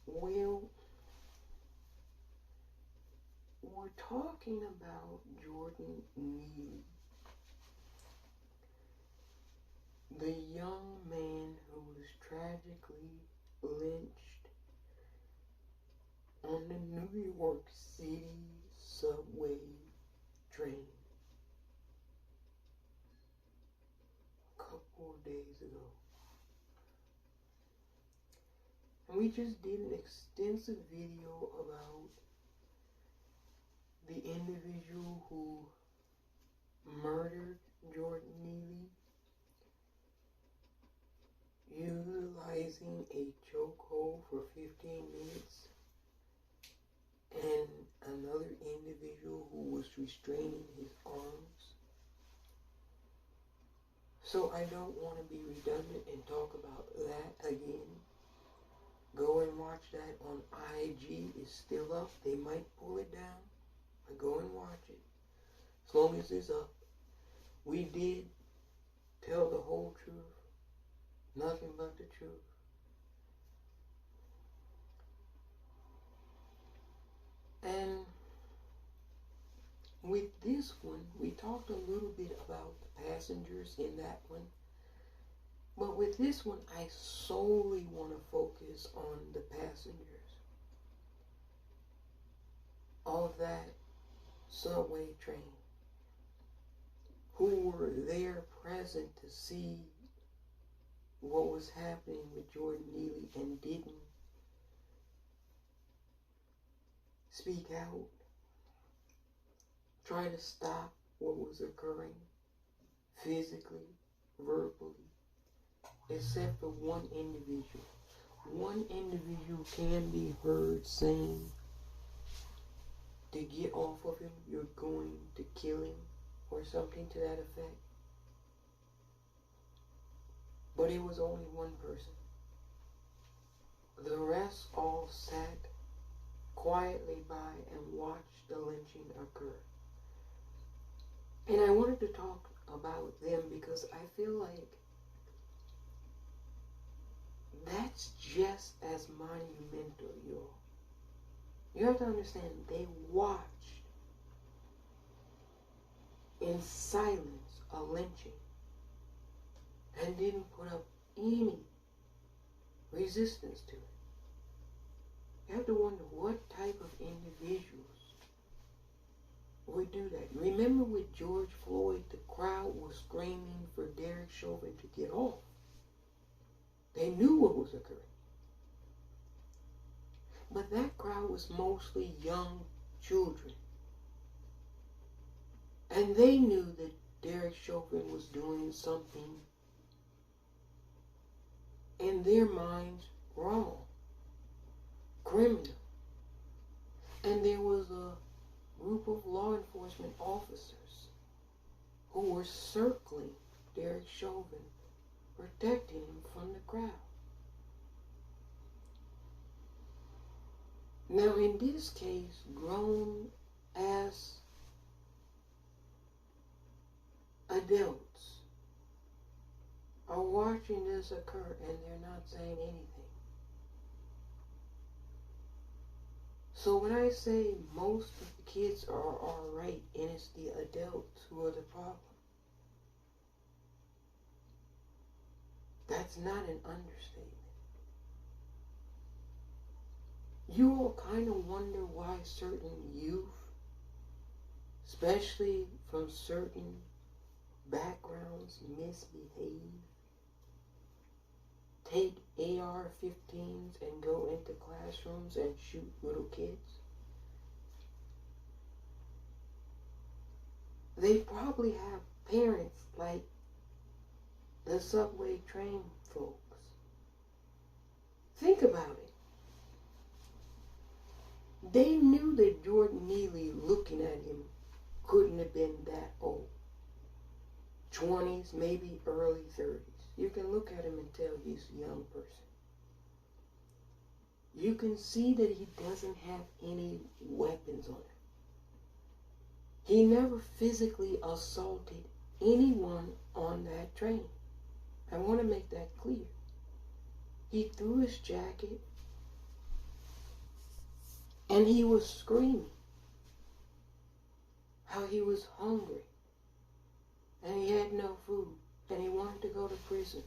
Well, we're talking about Jordan Neely, the young man who was tragically lynched on the New York City subway train a couple of days ago. And we just did an extensive video about the individual who murdered Jordan Neely utilizing a chokehold for 15 minutes and another individual who was restraining his arms. So I don't want to be redundant and talk about that again. Go and watch that on IG. It's still up. They might pull it down, but go and watch it. As long as it's up. We did tell the whole truth. Nothing but the truth. And with this one, we talked a little bit about the passengers in that one. But with this one, I solely want to focus on the passengers of that subway train who were there present to see what was happening with Jordan Neely and didn't speak out, try to stop what was occurring physically, verbally, except for one individual. One individual can be heard saying to get off of him, you're going to kill him, or something to that effect. But it was only one person. The rest all sat quietly by and watched the lynching occur. And I wanted to talk about them because I feel like that's just as monumental, y'all. You have to understand, they watched in silence a lynching and didn't put up any resistance to it. You have to wonder what type of individuals would do that. Remember with George Floyd, the crowd was screaming for Derek Chauvin to get off. They knew what was occurring. But that crowd was mostly young children. And they knew that Derek Chauvin was doing something in their minds wrong, criminal. And there was a group of law enforcement officers who were circling Derek Chauvin, protecting him from the crowd. Now in this case, grown-ass adults are watching this occur and they're not saying anything. So when I say most of the kids are alright and it's the adults who are the problem, that's not an understatement. You all kind of wonder why certain youth, especially from certain backgrounds, misbehave, take AR-15s and go into classrooms and shoot little kids. They probably have parents like the subway train folks. Think about it. They knew that Jordan Neely, looking at him, couldn't have been that old. 20s, maybe early 30s. You can look at him and tell he's a young person. You can see that he doesn't have any weapons on him. He never physically assaulted anyone on that train. I want to make that clear. He threw his jacket And he was screaming how he was hungry and he had no food and he wanted to go to prison.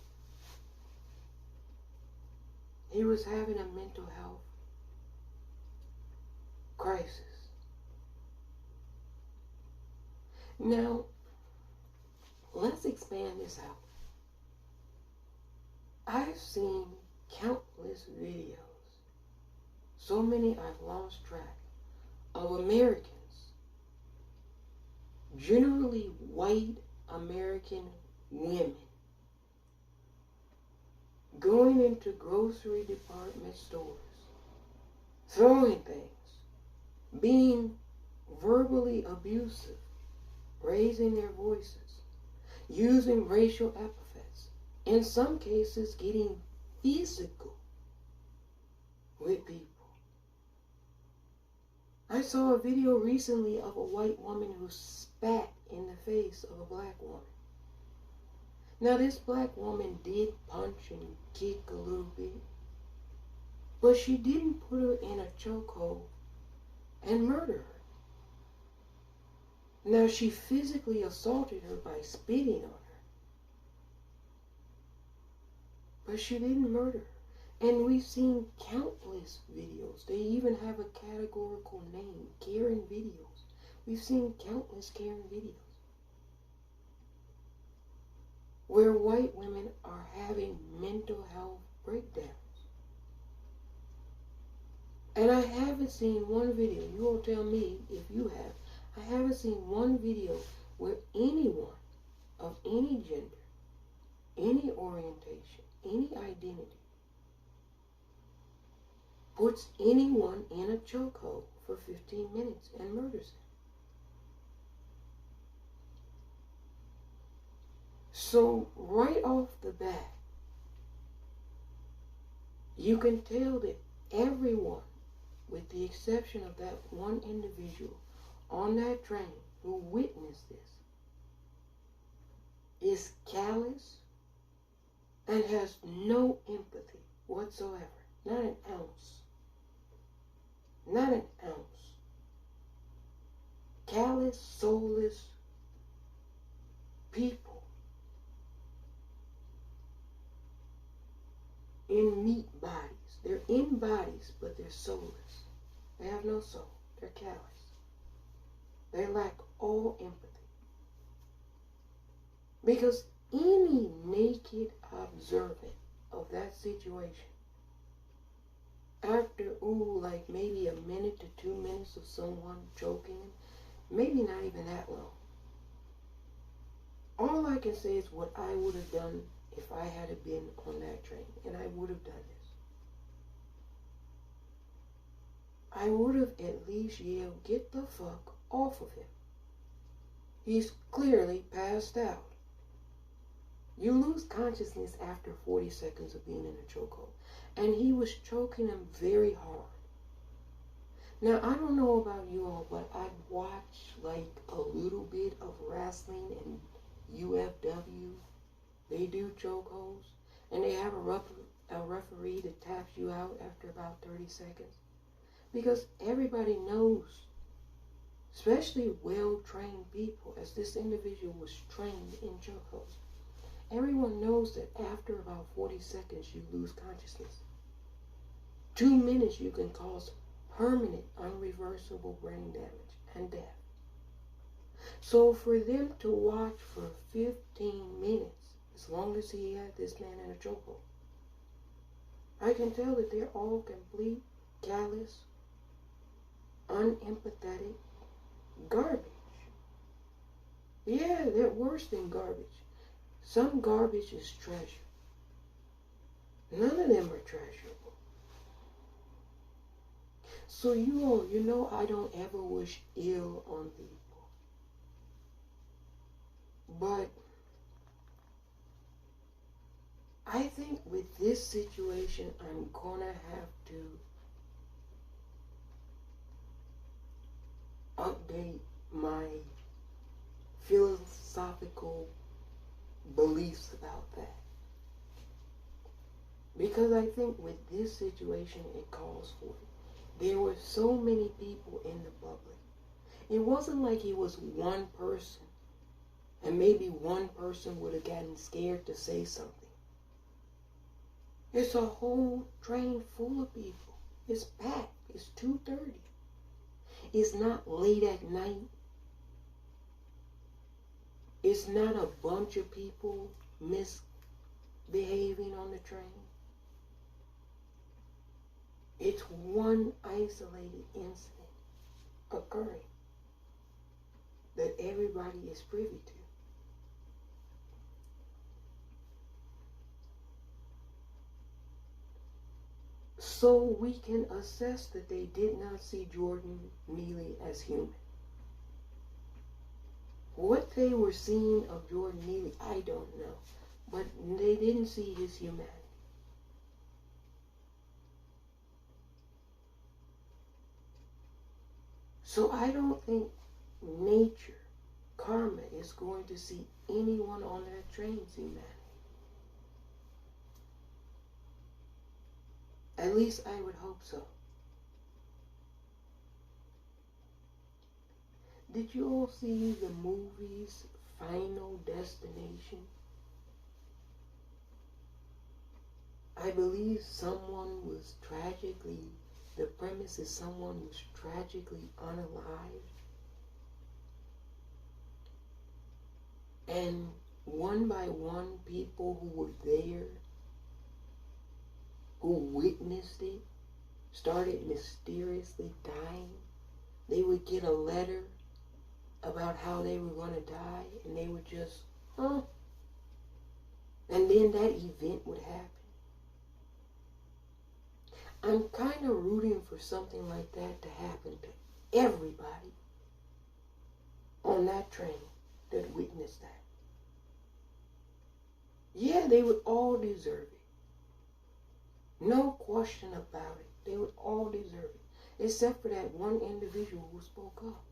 He was having a mental health crisis. Now, let's expand this out. I've seen countless videos, so many I've lost track, of Americans, generally white American women, going into grocery department stores, throwing things, being verbally abusive, raising their voices, using racial epithets, in some cases getting physical with people. I saw a video recently of a white woman who spat in the face of a black woman. Now this black woman did punch and kick a little bit, but she didn't put her in a chokehold and murder her. Now she physically assaulted her by spitting on her, but she didn't murder her. And we've seen countless videos. They even have a categorical name, Karen videos. We've seen countless Karen videos where white women are having mental health breakdowns. And I haven't seen one video, you will tell me if you have, I haven't seen one video where anyone of any gender, any orientation, any identity, puts anyone in a chokehold for 15 minutes and murders them. So right off the bat, you can tell that everyone, with the exception of that one individual on that train who witnessed this, is callous and has no empathy whatsoever. Not an ounce. Not an ounce. Callous, soulless people in meat bodies. They're in bodies, but they're soulless. They have no soul. They're callous. They lack all empathy. Because any naked observant of that situation, after, like maybe a minute to 2 minutes of someone choking, maybe not even that long, all I can say is what I would have done if I had been on that train, and I would have done this. I would have at least yelled, "Get the fuck off of him. He's clearly passed out." You lose consciousness after 40 seconds of being in a chokehold. And he was choking him very hard. Now, I don't know about you all, but I watch like a little bit of wrestling and UFW. They do chokeholds. And they have a referee that taps you out after about 30 seconds. Because everybody knows, especially well-trained people, as this individual was trained in chokeholds, everyone knows that after about 40 seconds you lose consciousness. 2 minutes you can cause permanent, unreversible brain damage and death. So for them to watch for 15 minutes, as long as he had this man in a chokehold, I can tell that they're all complete, callous, unempathetic garbage. Yeah, they're worse than garbage. Some garbage is treasure. None of them are treasurable. So you all, you know I don't ever wish ill on people. But I think with this situation, I'm gonna have to update my philosophical beliefs about that. Because I think with this situation, it calls for it. There were so many people in the public. It wasn't like it was one person, and maybe one person would have gotten scared to say something. It's a whole train full of people. It's packed. It's 2:30. It's not late at night. It's not a bunch of people misbehaving on the train. It's one isolated incident occurring that everybody is privy to. So we can assess that they did not see Jordan Neely as human. What they were seeing of Jordan Neely, I don't know. But they didn't see his humanity. So I don't think nature, karma, is going to see anyone on that train's humanity. At least I would hope so. Did you all see the movie's Final Destination? I believe the premise is someone was tragically unalived. And one by one, people who were there, who witnessed it, started mysteriously dying. They would get a letter about how they were going to die, and they would just, and then that event would happen. I'm kind of rooting for something like that to happen to everybody on that train that witnessed that. Yeah, they would all deserve it. No question about it. They would all deserve it. Except for that one individual who spoke up.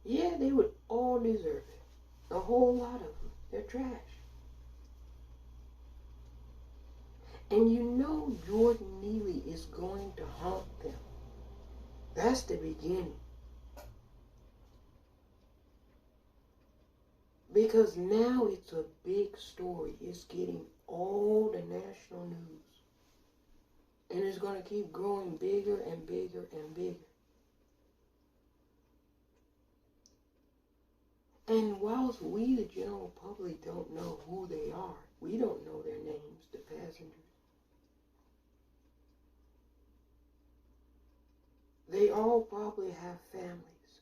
Yeah, they would all deserve it. A whole lot of them. They're trash. And you know Jordan Neely is going to haunt them. That's the beginning. Because now it's a big story. It's getting all the national news. And it's going to keep growing bigger and bigger and bigger. And whilst we, the general public, don't know who they are, we don't know their names, the passengers. They all probably have families,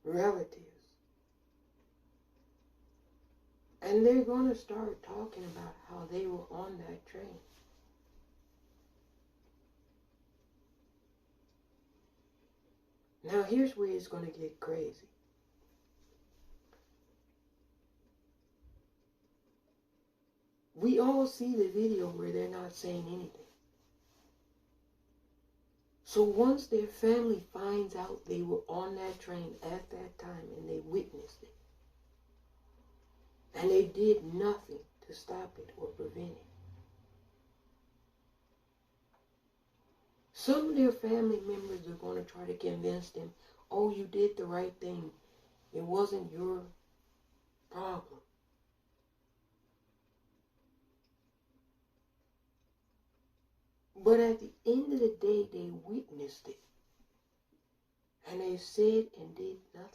relatives. And they're going to start talking about how they were on that train. Now here's where it's going to get crazy. We all see the video where they're not saying anything. So once their family finds out they were on that train at that time and they witnessed it, and they did nothing to stop it or prevent it, some of their family members are going to try to convince them, oh, you did the right thing. It wasn't your problem. But at the end of the day, they witnessed it. And they said and did nothing.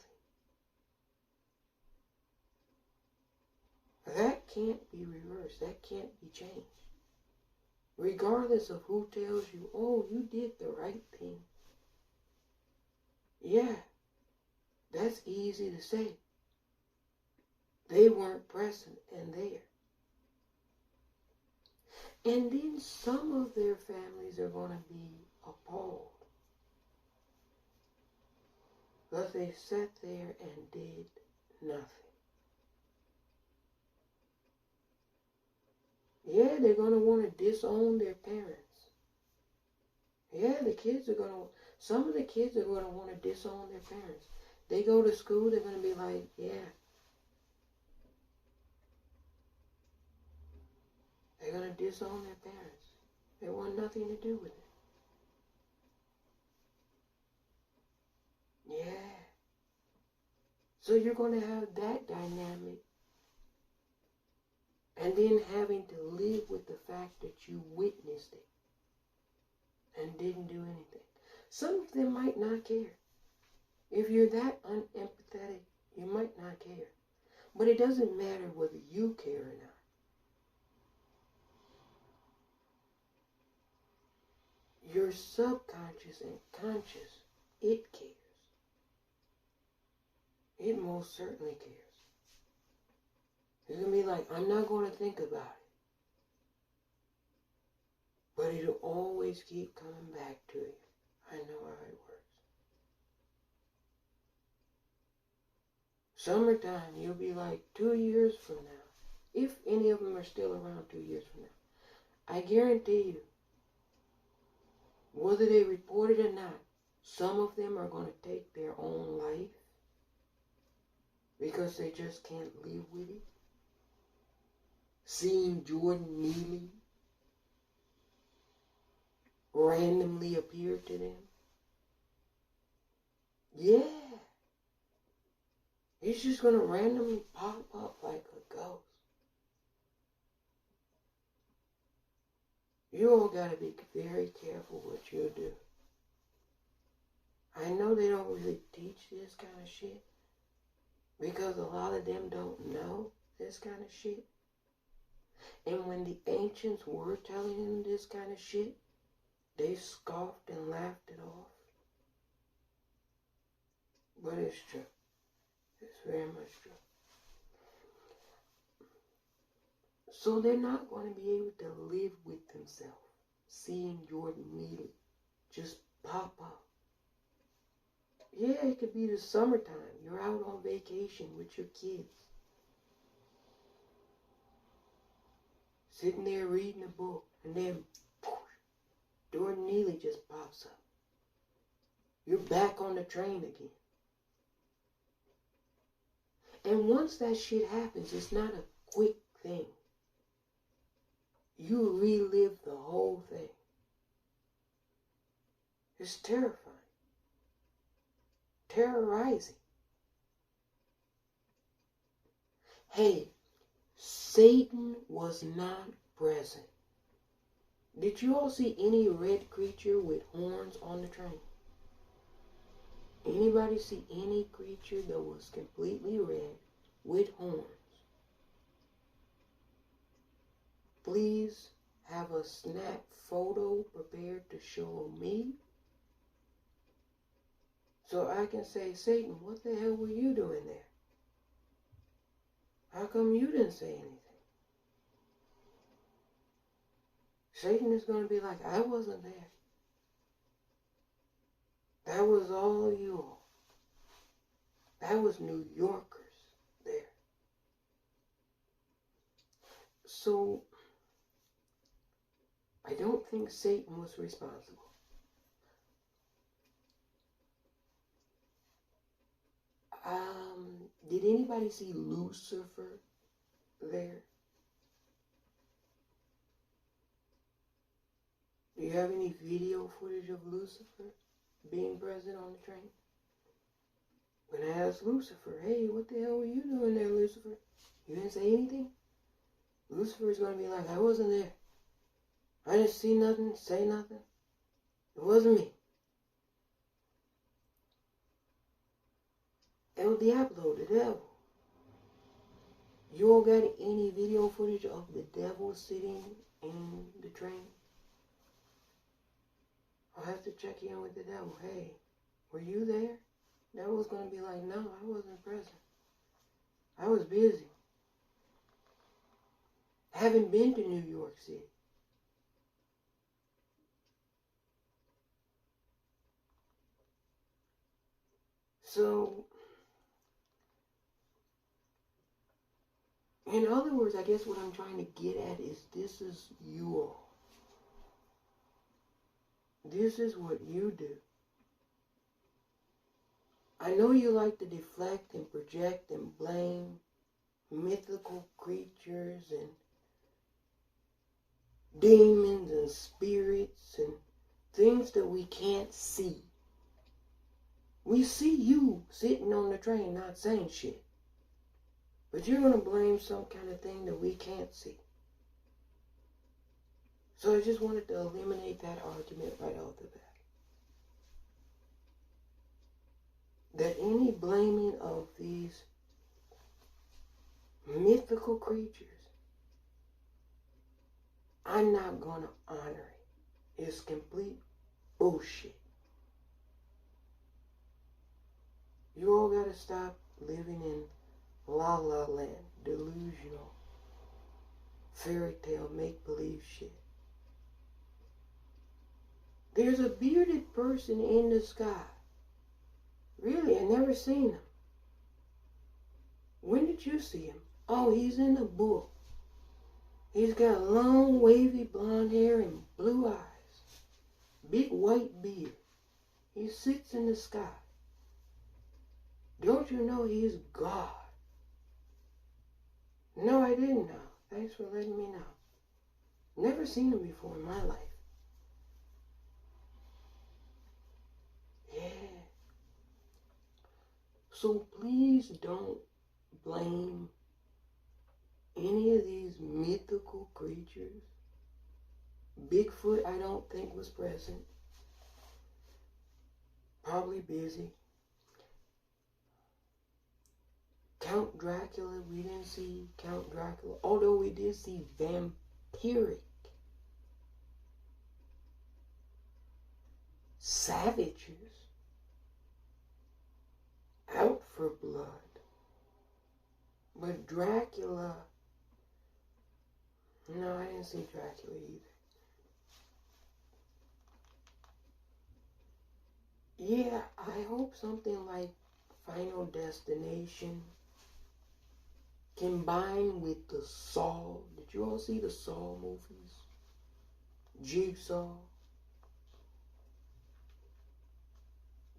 That can't be reversed. That can't be changed. Regardless of who tells you, oh, you did the right thing. Yeah, that's easy to say. They weren't present and there. And then some of their families are going to be appalled. But they sat there and did nothing. Yeah, they're going to want to disown their parents. Yeah, some of the kids are going to want to disown their parents. They go to school, they're going to be like, yeah. They're going to disown their parents. They want nothing to do with it. Yeah. So you're going to have that dynamic. And then having to live with the fact that you witnessed it and didn't do anything. Some of them might not care. If you're that unempathetic, you might not care. But it doesn't matter whether you care or not. Your subconscious and conscious, it cares. It most certainly cares. It's going to be like, I'm not going to think about it. But it'll always keep coming back to you. I know how it works. Summertime, you'll be like 2 years from now. If any of them are still around 2 years from now. I guarantee you, whether they report it or not, some of them are going to take their own life because they just can't live with it. Seeing Jordan Neely randomly appear to them. Yeah. He's just going to randomly pop up like a ghost. You all got to be very careful what you do. I know they don't really teach this kind of shit because a lot of them don't know this kind of shit. And when the ancients were telling them this kind of shit, they scoffed and laughed it off. But it's true. It's very much true. So they're not going to be able to live with themselves, seeing Jordan Neely just pop up. Yeah, it could be the summertime. You're out on vacation with your kids. Sitting there reading a book, and then poof, Jordan Neely just pops up. You're back on the train again. And once that shit happens, it's not a quick thing. You relive the whole thing. It's terrifying. Terrorizing. Hey, Satan was not present. Did you all see any red creature with horns on the train? Anybody see any creature that was completely red with horns? Please have a snap photo prepared to show me so I can say, Satan, what the hell were you doing there? How come you didn't say anything? Satan is going to be like, I wasn't there. That was all you all. That was New Yorkers there. So, I don't think Satan was responsible. Did anybody see Lucifer there? Do you have any video footage of Lucifer being present on the train? When I asked Lucifer, hey, what the hell were you doing there, Lucifer? You didn't say anything? Lucifer's going to be like, I wasn't there. I didn't see nothing, say nothing. It wasn't me. El Diablo, the devil. You all got any video footage of the devil sitting in the train? I'll have to check in with the devil. Hey, were you there? Devil's going to be like, no, I wasn't present. I was busy. I haven't been to New York City. So, in other words, I guess what I'm trying to get at is this is you all. This is what you do. I know you like to deflect and project and blame mythical creatures and demons and spirits and things that we can't see. We see you sitting on the train not saying shit. But you're going to blame some kind of thing that we can't see. So I just wanted to eliminate that argument right off the bat. That any blaming of these mythical creatures, I'm not going to honor it. It's complete bullshit. You all got to stop living in la la land, delusional, fairy tale, make-believe shit. There's a bearded person in the sky. Really, I never seen him. When did you see him? Oh, he's in the book. He's got long, wavy blonde hair and blue eyes. Big white beard. He sits in the sky. Don't you know he's God? No, I didn't know. Thanks for letting me know. Never seen him before in my life. Yeah. So please don't blame any of these mythical creatures. Bigfoot, I don't think was present. Probably busy. Count Dracula, we didn't see Count Dracula, although we did see vampiric savages out for blood. But Dracula, no, I didn't see Dracula either. Yeah, I hope something like Final Destination combined with the Saw. Did you all see the Saw movies? Jigsaw.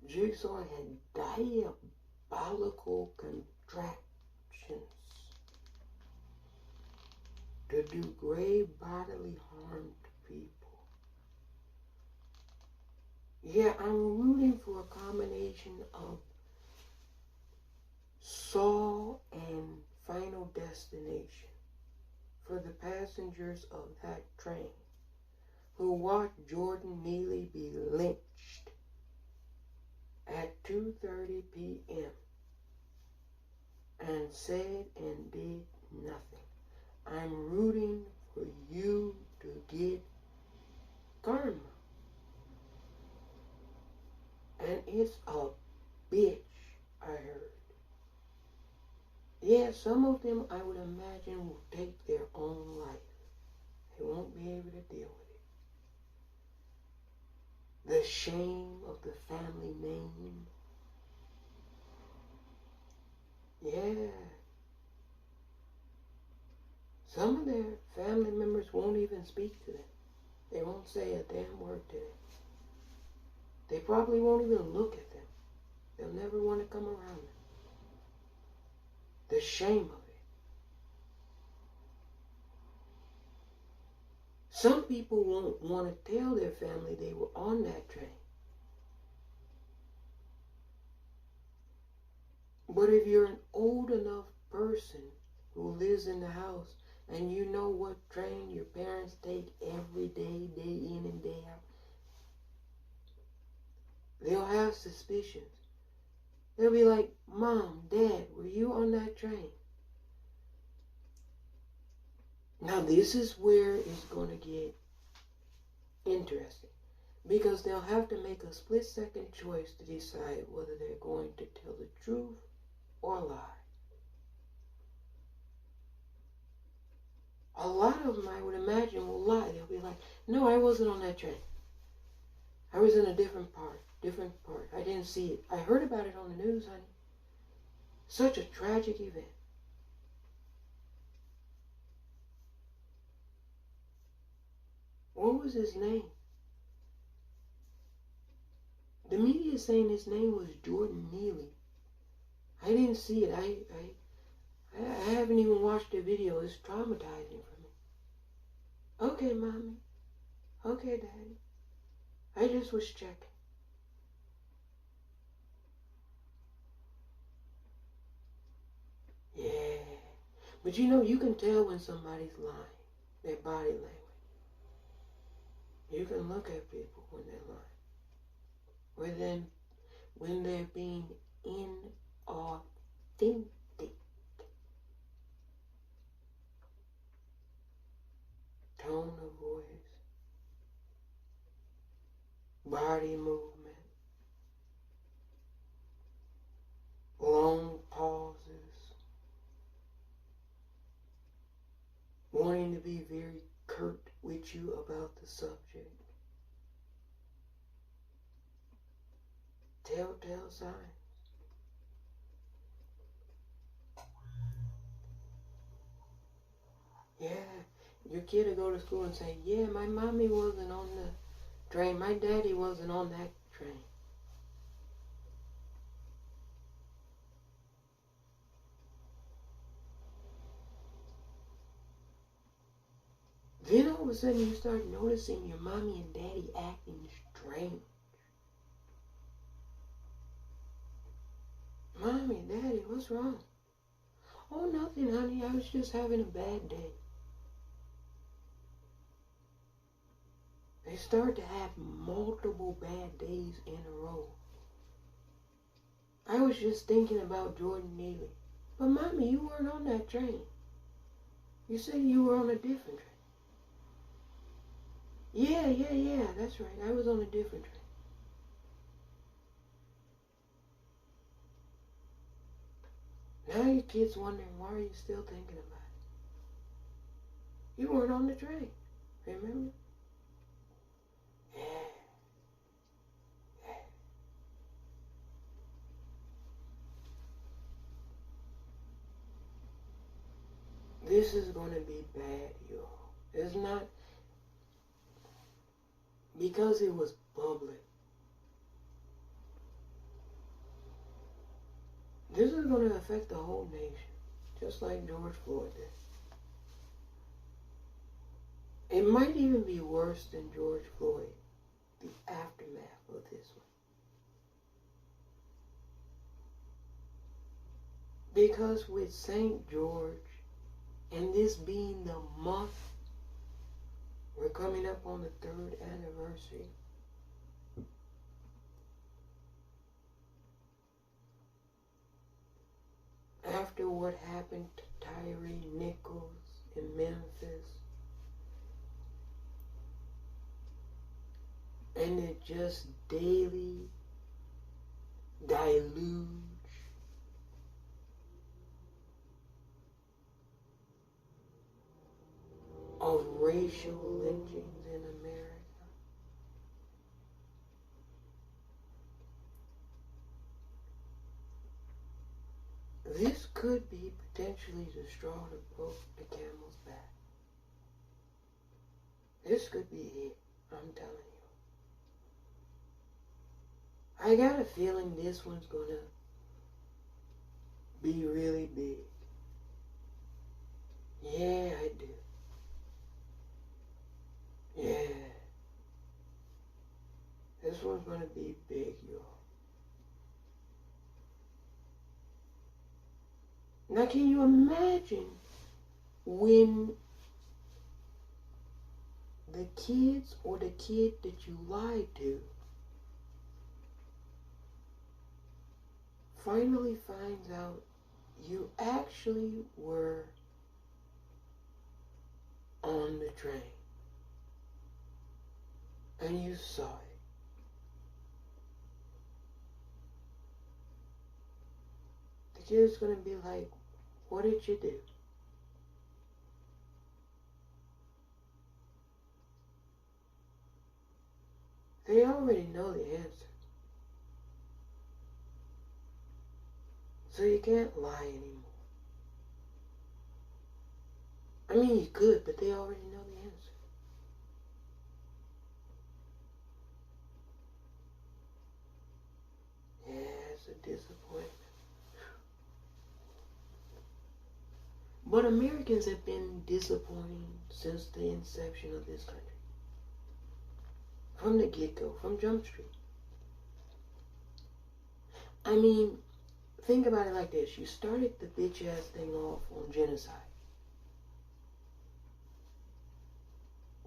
Jigsaw had diabolical contractions to do grave bodily harm to people. Yeah, I'm rooting for a combination of Saw and Final Destination for the passengers of that train who watched Jordan Neely be lynched at 2:30 p.m. and said and did nothing. I'm rooting for you to get karma. And it's a bitch, I heard. Yeah, some of them I would imagine will take their own life. They won't be able to deal with it. The shame of the family name. Yeah. Some of their family members won't even speak to them. They won't say a damn word to them. They probably won't even look at them. They'll never want to come around them. The shame of it. Some people won't want to tell their family they were on that train. But if you're an old enough person who lives in the house and you know what train your parents take every day, day in and day out, they'll have suspicions. They'll be like, Mom, Dad, were you on that train? Now this is where it's going to get interesting. Because they'll have to make a split-second choice to decide whether they're going to tell the truth or lie. A lot of them, I would imagine, will lie. They'll be like, no, I wasn't on that train. I was in a different part. I didn't see it. I heard about it on the news, honey. Such a tragic event. What was his name? The media is saying his name was Jordan Neely. I didn't see it. I haven't even watched the video. It's traumatizing for me. Okay, Mommy. Okay, Daddy. I just was checking. Yeah. But you know, you can tell when somebody's lying. Their body language. You can look at people when they're lying. When they're being inauthentic. Tone of voice. Body movement. Long pauses. Wanting to be very curt with you about the subject. Telltale signs. Yeah, your kid will go to school and say, yeah, my mommy wasn't on the train. My daddy wasn't on that train. Then all of a sudden you start noticing your mommy and daddy acting strange. Mommy, Daddy, what's wrong? Oh, nothing, honey. I was just having a bad day. They start to have multiple bad days in a row. I was just thinking about Jordan Neely. But, Mommy, you weren't on that train. You said you were on a different train. Yeah, that's right. I was on a different train. Now your kid's wondering, why are you still thinking about it? You weren't on the train, remember? Yeah. This is going to be bad, y'all. It's not because it was public. This is going to affect the whole nation, just like George Floyd did. It might even be worse than George Floyd, the aftermath of this one. Because with St. George, and this being the month, we're coming up on the 3rd anniversary. After what happened to Tyree Nichols in Memphis, and it just daily deluge of racial lynchings in America. This could be potentially the straw that broke the camel's back. This could be it, I'm telling you. I got a feeling this one's gonna be really big. Yeah, I do. Yeah. This one's gonna be big, y'all. Now, can you imagine when the kids or the kid that you lied to finally finds out you actually were on the train and you saw it? The kid's gonna be like, what did you do? They already know the answer. So you can't lie anymore. I mean, you could, but they already know the answer. Yeah, it's a disappointment. But Americans have been disappointing since the inception of this country. From the get-go, from Jump Street. I mean, think about it like this. You started the bitch-ass thing off on genocide.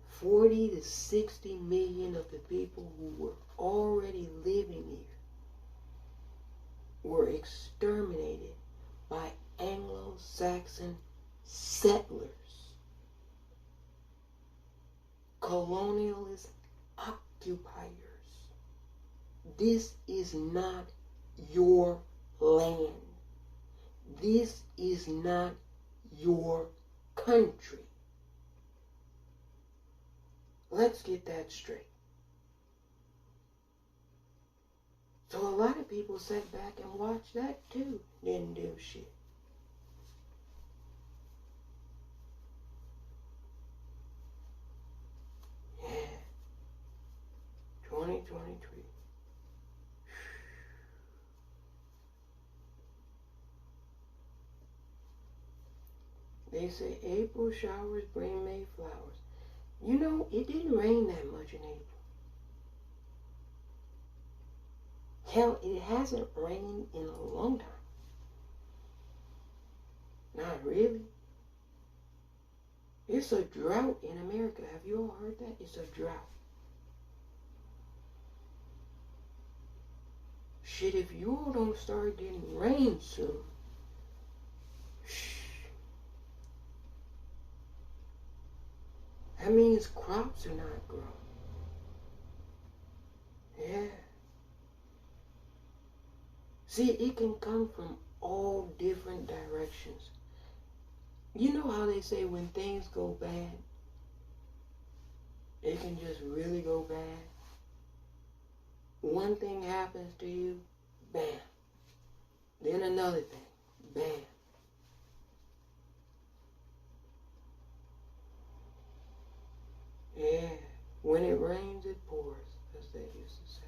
40 to 60 million of the people who were already living here were exterminated by Anglo-Saxon settlers, colonialist occupiers. This is not your land. This is not your country. Let's get that straight. So a lot of people sat back and watched that too. Didn't do shit. Yeah. 2023. They say April showers bring May flowers. You know, it didn't rain that much in April. Hell, it hasn't rained in a long time. Not really. It's a drought in America. Have you all heard that? It's a drought. Shit, if you all don't start getting rain soon, that means crops are not growing. Yeah. See, it can come from all different directions. You know how they say when things go bad, it can just really go bad? One thing happens to you, bam. Then another thing, bam. Yeah, when it rains, it pours, as they used to say.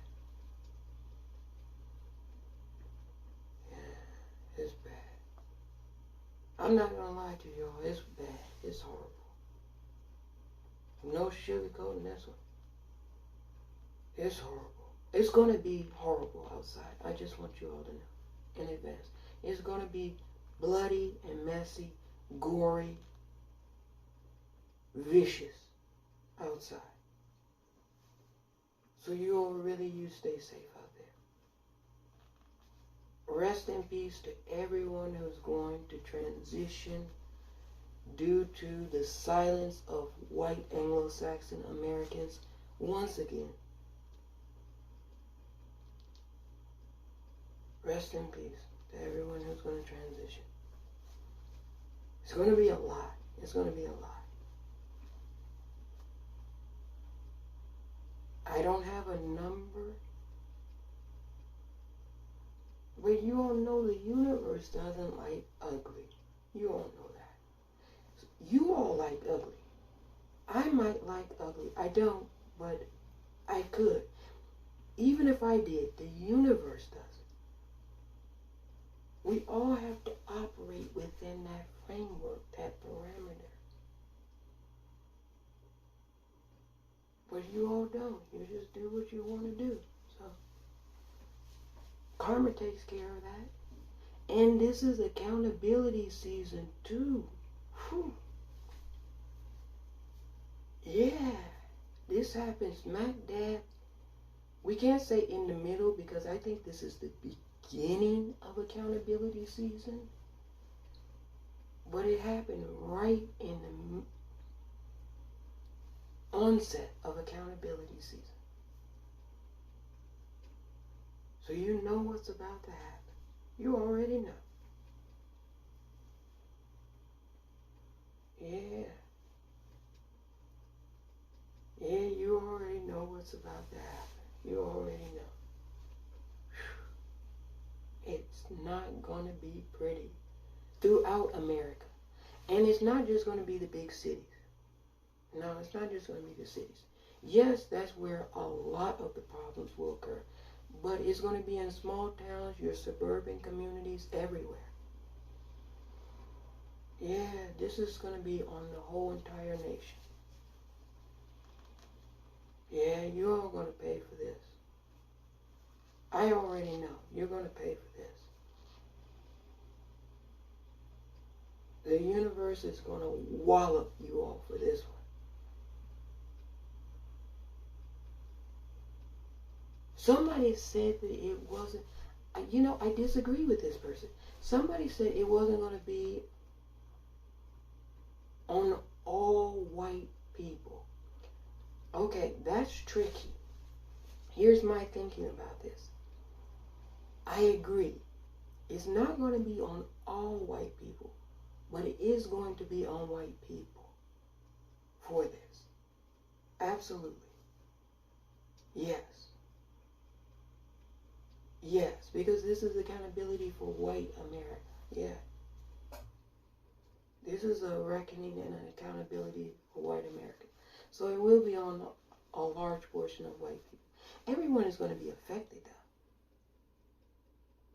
Yeah, it's bad. I'm not gonna lie to y'all, it's bad. It's horrible. No sugarcoating this one. It's horrible. It's gonna be horrible outside. I just want you all to know in advance. It's gonna be bloody and messy, gory, vicious outside. So you all you stay safe out there. Rest in peace to everyone who's going to transition due to the silence of white Anglo-Saxon Americans once again. Rest in peace to everyone who's going to transition. It's going to be a lot. It's going to be a lot. I don't have a number, but you all know the universe doesn't like ugly. You all know that. You all like ugly. I might like ugly. I don't, but I could. Even if I did, the universe doesn't. We all have to operate within that framework, that parameter. But you all don't. You just do what you want to do. So, karma takes care of that. And this is accountability season too. Whew. Yeah. This happens smack dab. We can't say in the middle because I think this is the beginning of accountability season. But it happened right in the onset of accountability season. So you know what's about to happen. You already know. Yeah. Yeah, you already know what's about to happen. You already know. It's not going to be pretty throughout America. And it's not just going to be the big cities. No, it's not just going to be the cities. Yes, that's where a lot of the problems will occur. But it's going to be in small towns, your suburban communities, everywhere. Yeah, this is going to be on the whole entire nation. Yeah, you're all going to pay for this. I already know. You're going to pay for this. The universe is going to wallop you all for this one. Somebody said that it wasn't, I disagree with this person. Somebody said it wasn't going to be on all white people. Okay, that's tricky. Here's my thinking about this. I agree. It's not going to be on all white people, but it is going to be on white people for this. Absolutely. Yes. Yes, because this is accountability for white America. Yeah. This is a reckoning and an accountability for white America. So it will be on a large portion of white people. Everyone is going to be affected, though.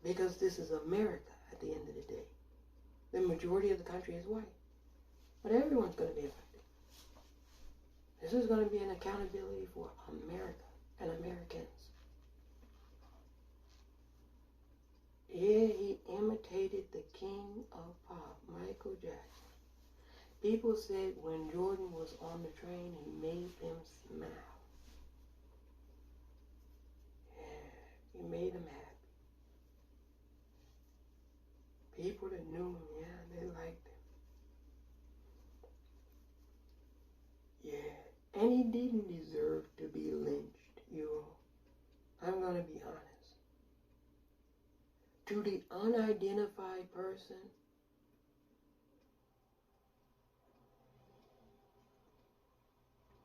Because this is America at the end of the day. The majority of the country is white. But everyone's going to be affected. This is going to be an accountability for America and Americans. Yeah, he imitated the king of pop, Michael Jackson. People said when Jordan was on the train, he made them smile. Yeah, he made them happy. People that knew him, yeah, they liked him. Yeah, and he didn't deserve to be lynched, you all. I'm going to be honest. To the unidentified person,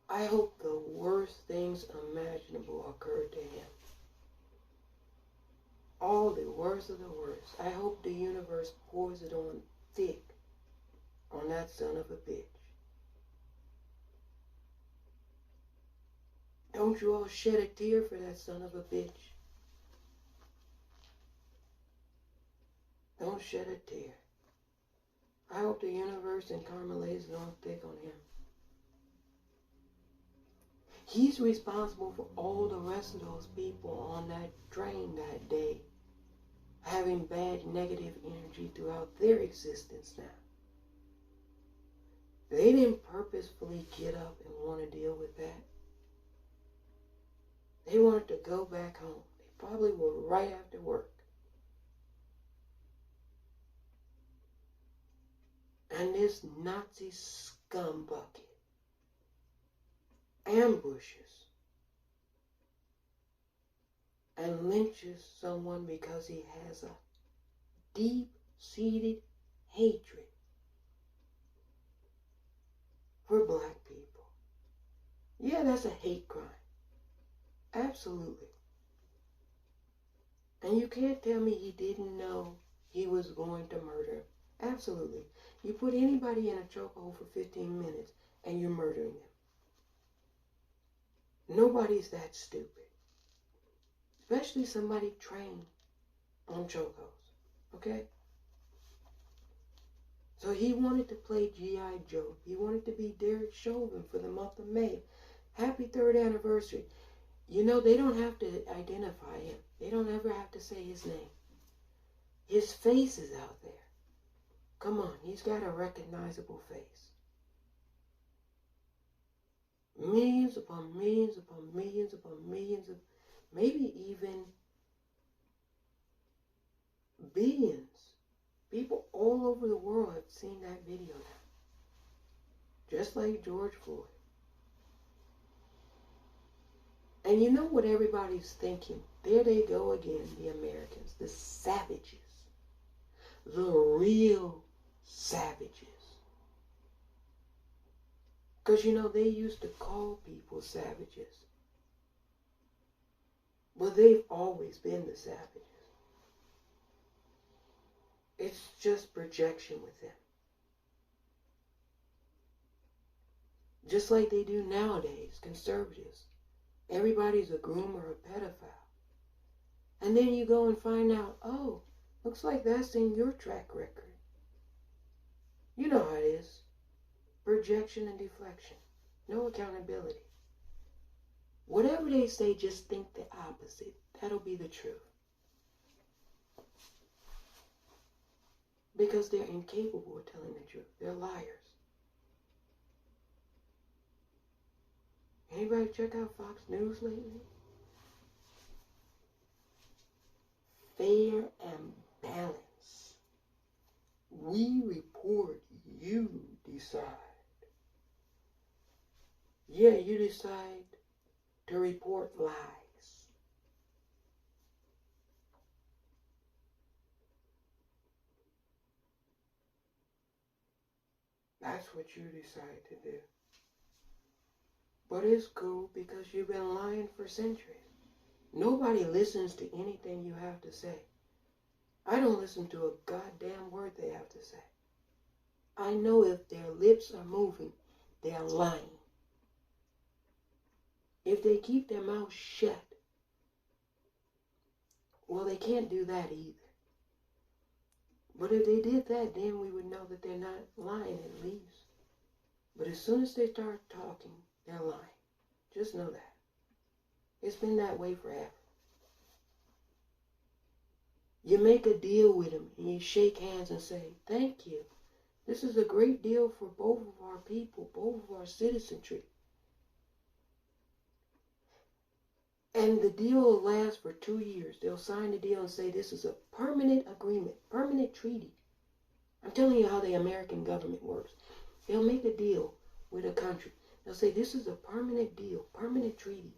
I hope the worst things imaginable occurred to him. All the worst of the worst. I hope the universe pours it on thick on that son of a bitch. Don't you all shed a tear for that son of a bitch. Don't shed a tear. I hope the universe and karma lays it on thick on him. He's responsible for all the rest of those people on that train that day having bad negative energy throughout their existence now. They didn't purposefully get up and want to deal with that. They wanted to go back home. They probably were right after work. And this Nazi scumbucket ambushes and lynches someone because he has a deep-seated hatred for black people. Yeah, that's a hate crime. Absolutely. And you can't tell me he didn't know he was going to murder. Absolutely. You put anybody in a chokehold for 15 minutes and you're murdering them. Nobody's that stupid. Especially somebody trained on chokeholds. Okay? So he wanted to play G.I. Joe. He wanted to be Derek Chauvin for the month of May. Happy 3rd anniversary. You know, they don't have to identify him. They don't ever have to say his name. His face is out there. Come on, he's got a recognizable face. Millions upon millions upon millions upon millions of, maybe even billions. People all over the world have seen that video now. Just like George Floyd. And you know what everybody's thinking? There they go again, the Americans, the savages. The real savages. Because, you know, they used to call people savages. But they've always been the savages. It's just projection with them. Just like they do nowadays, conservatives. Everybody's a groomer or a pedophile. And then you go and find out, oh, looks like that's in your track record. You know how it is. Projection and deflection. No accountability. Whatever they say, just think the opposite. That'll be the truth. Because they're incapable of telling the truth. They're liars. Anybody check out Fox News lately? Fair and balance. We report, you decide. Yeah, you decide to report lies. That's what you decide to do. But it's cool because you've been lying for centuries. Nobody listens to anything you have to say. I don't listen to a goddamn word they have to say. I know if their lips are moving, they're lying. If they keep their mouth shut, well, they can't do that either. But if they did that, then we would know that they're not lying at least. But as soon as they start talking, they're lying. Just know that. It's been that way forever. You make a deal with them and you shake hands and say, thank you. This is a great deal for both of our people, both of our citizenry. And the deal will last for 2 years. They'll sign the deal and say this is a permanent agreement, permanent treaty. I'm telling you how the American government works. They'll make a deal with a country. They'll say this is a permanent deal, permanent treaty.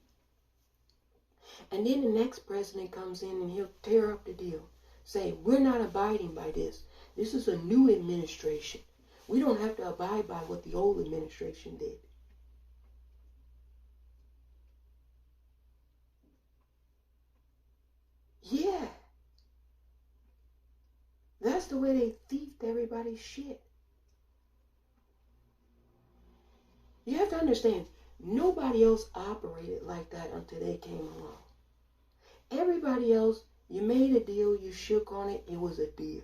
And then the next president comes in and he'll tear up the deal. Say, we're not abiding by this. This is a new administration. We don't have to abide by what the old administration did. Yeah. That's the way they thieved everybody's shit. You have to understand, nobody else operated like that until they came along. Everybody else, you made a deal, you shook on it, it was a deal.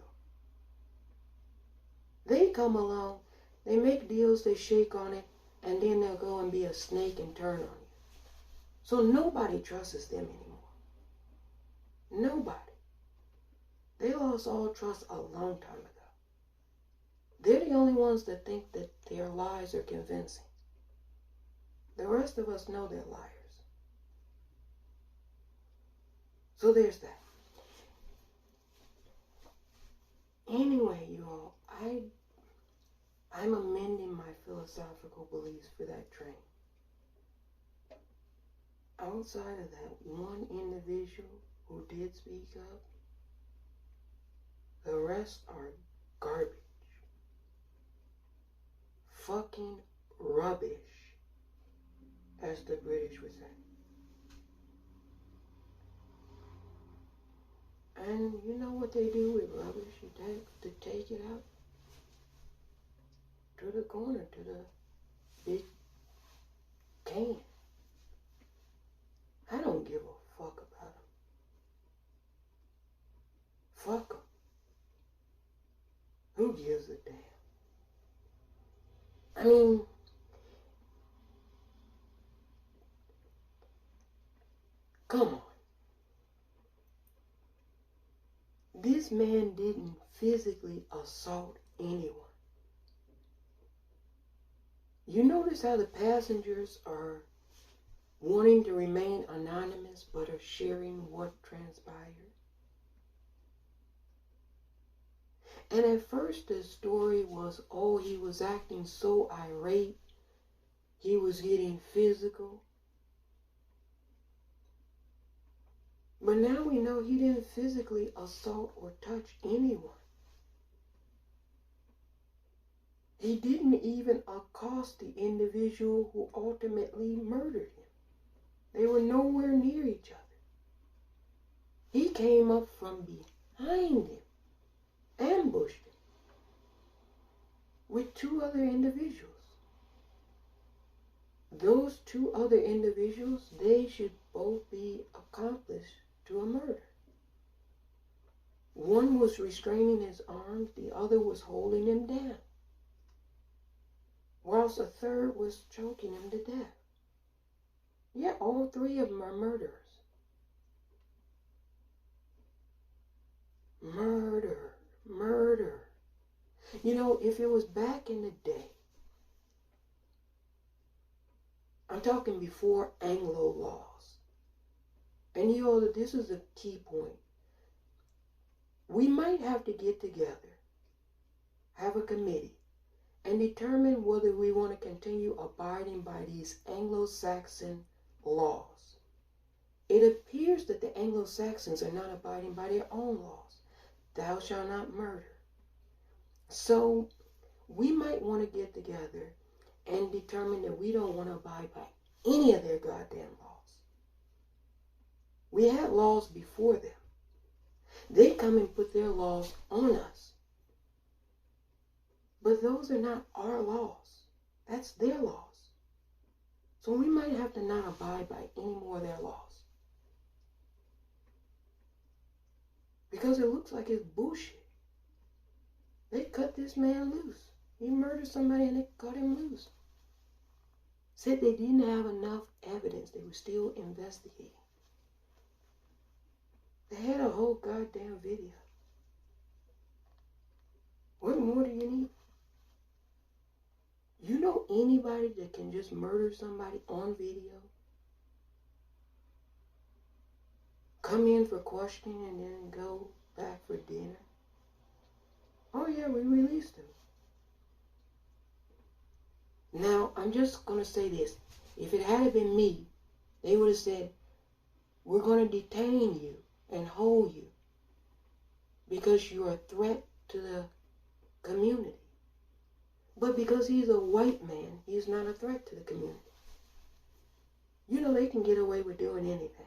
They come along, they make deals, they shake on it, and then they'll go and be a snake and turn on you. So nobody trusts them anymore. Nobody. They lost all trust a long time ago. They're the only ones that think that their lies are convincing. The rest of us know they're liars. So there's that. Anyway, you all, I'm amending my philosophical beliefs for that train. Outside of that one individual who did speak up, the rest are garbage. Fucking rubbish, as the British would say. And you know what they do with rubbish? You take it out to the corner, to the big can. I don't give a fuck about them. Fuck them. Who gives a damn? I mean, come on. This man didn't physically assault anyone. You notice how the passengers are wanting to remain anonymous but are sharing what transpired? And at first the story was, oh, he was acting so irate, he was getting physical. But now we know he didn't physically assault or touch anyone. He didn't even accost the individual who ultimately murdered him. They were nowhere near each other. He came up from behind him, ambushed him, with 2 other individuals. Those 2 other individuals, they should both be accomplices to a murder. One was restraining his arms, the other was holding him down. whilst a third was choking him to death. Yeah, all three of them are murderers. Murder, murder. You know, if it was back in the day, I'm talking before Anglo laws, and you know that this is a key point. We might have to get together, have a committee, and determine whether we want to continue abiding by these Anglo-Saxon laws. It appears that the Anglo-Saxons are not abiding by their own laws. Thou shalt not murder. So we might want to get together and determine that we don't want to abide by any of their goddamn laws. We had laws before them. They come and put their laws on us. But those are not our laws. That's their laws. So we might have to not abide by any more of their laws. Because it looks like it's bullshit. They cut this man loose. He murdered somebody and they cut him loose. Said they didn't have enough evidence. They were still investigating. They had a whole goddamn video. What more do you need? You know anybody that can just murder somebody on video? Come in for questioning and then go back for dinner? Oh yeah, we released him. Now, I'm just going to say this. If it had been me, they would have said, we're going to detain you and hold you because you're a threat to the community. But because he's a white man, he's not a threat to the community. You know, they can get away with doing anything.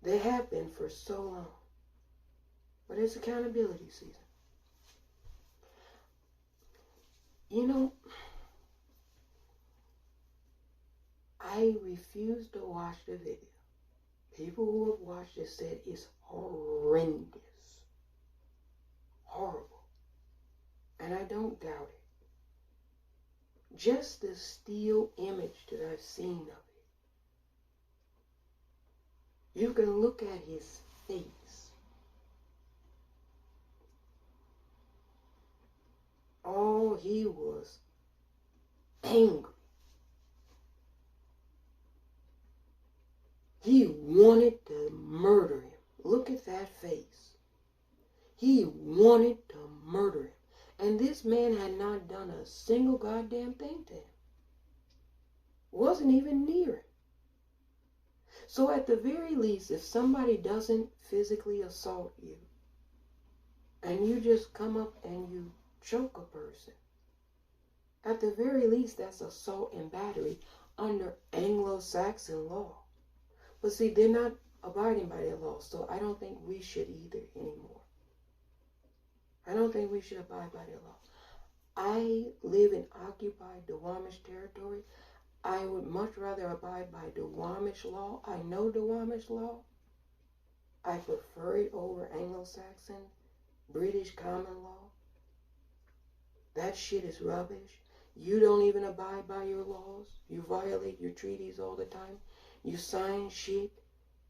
They have been for so long. But it's accountability season. You know, I refuse to watch the video. People who have watched it said it's horrendous. Horrible. And I don't doubt it. Just the still image that I've seen of it. You can look at his face. Oh, he was angry. He wanted to murder him. Look at that face. He wanted to murder him. And this man had not done a single goddamn thing to him. Wasn't even near him. So at the very least, if somebody doesn't physically assault you, and you just come up and you choke a person, at the very least, that's assault and battery under Anglo-Saxon law. But see, they're not abiding by their law, so I don't think we should either anymore. I don't think we should abide by their law. I live in occupied Duwamish territory. I would much rather abide by Duwamish law. I know Duwamish law. I prefer it over Anglo-Saxon, British common law. That shit is rubbish. You don't even abide by your laws. You violate your treaties all the time. You sign shit.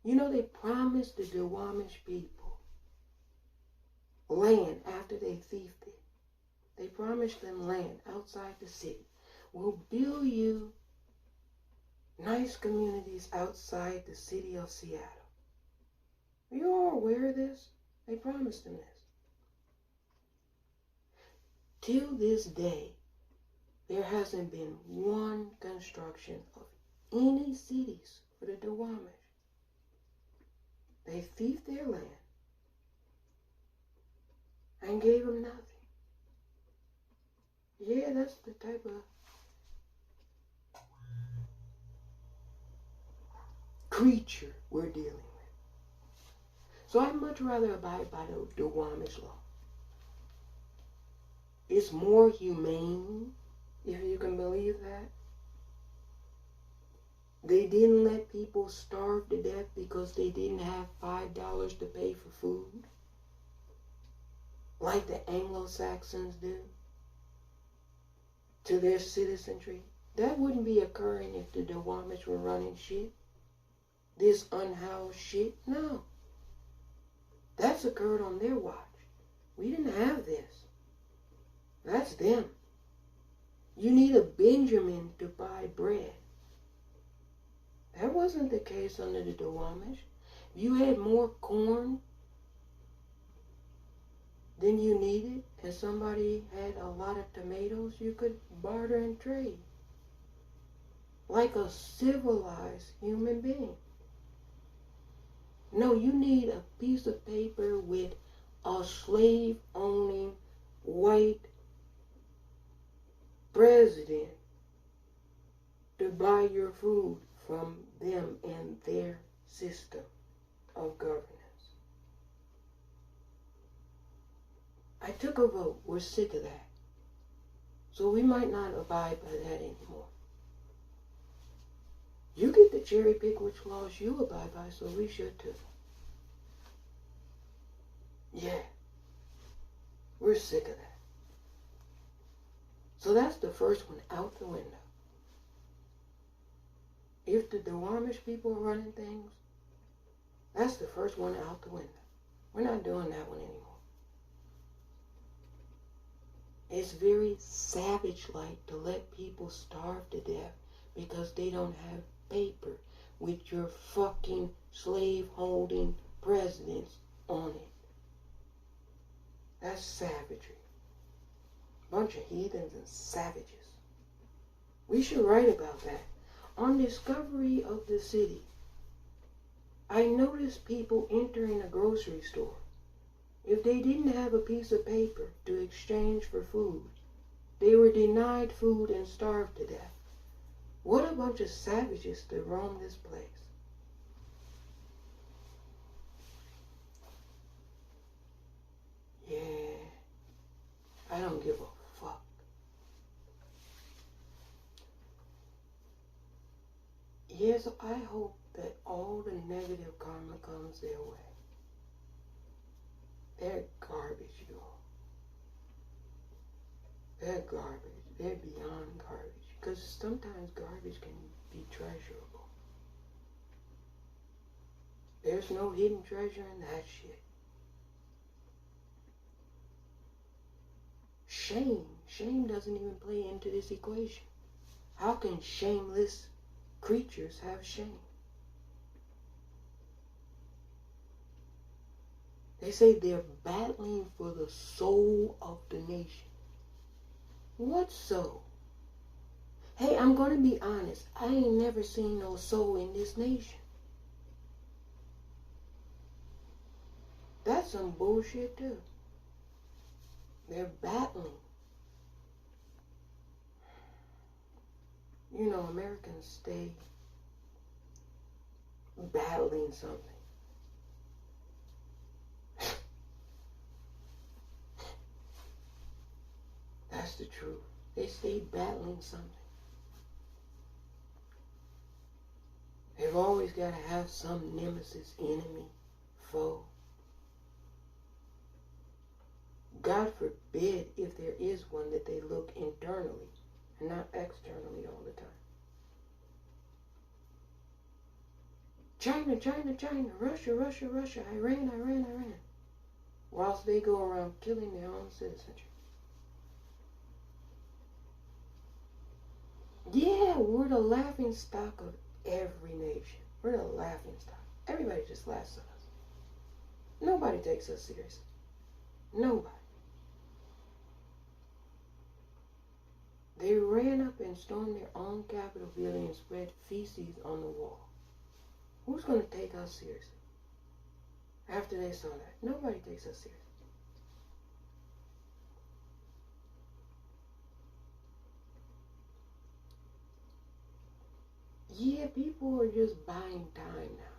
You know they promised the Duwamish people land after they thieved it. They promised them land outside the city. We'll build you nice communities outside the city of Seattle. Are you all aware of this? They promised them this. Till this day, there hasn't been one construction of any cities for the Duwamish. They thieved their land and gave them nothing. Yeah, that's the type of creature we're dealing with. So I'd much rather abide by the Duwamish law. It's more humane, if you can believe that. They didn't let people starve to death because they didn't have $5 to pay for food, like the Anglo-Saxons do. to their citizenry. That wouldn't be occurring if the Duwamish were running shit. This unhoused shit. No. That's occurred on their watch. We didn't have this. That's them. You need a Benjamin to buy bread. That wasn't the case under the Duwamish. You had more corn than you needed, and somebody had a lot of tomatoes, you could barter and trade. Like a civilized human being. No, you need a piece of paper with a slave-owning white president to buy your food from them and their system of governance. I took a vote. We're sick of that. So we might not abide by that anymore. You get to cherry pick which laws you abide by, so we should too. Yeah. We're sick of that. So that's the first one out the window. If the Duwamish people are running things, that's the first one out the window. We're not doing that one anymore. It's very savage-like to let people starve to death because they don't have paper with your fucking slave-holding presidents on it. That's savagery. Bunch of heathens and savages. We should write about that. On discovery of the city, I noticed people entering a grocery store. If they didn't have a piece of paper to exchange for food, they were denied food and starved to death. What a bunch of savages to roam this place. Yeah, I don't give a fuck. Yes, I hope that all the negative karma comes their way. They're garbage, y'all. They're garbage. They're beyond garbage. Because sometimes garbage can be treasurable. There's no hidden treasure in that shit. Shame doesn't even play into this equation. How can shameless creatures have shame? They say they're battling for the soul of the nation. What soul? Hey, I'm going to be honest. I ain't never seen no soul in this nation. That's some bullshit too. They're battling. You know, Americans stay battling something. That's the truth. They stay battling something. They've always got to have some nemesis, enemy, foe. God forbid if there is one that they look internally and not externally all the time. China, Russia, Iran. Whilst they go around killing their own citizenry. Yeah, we're the laughing stock of every nation. We're the laughing stock. Everybody just laughs at us. Nobody takes us seriously. Nobody. They ran up and stormed their own Capitol building and spread feces on the wall. Who's going to take us seriously? After they saw that, nobody takes us seriously. Yeah, people are just buying time now.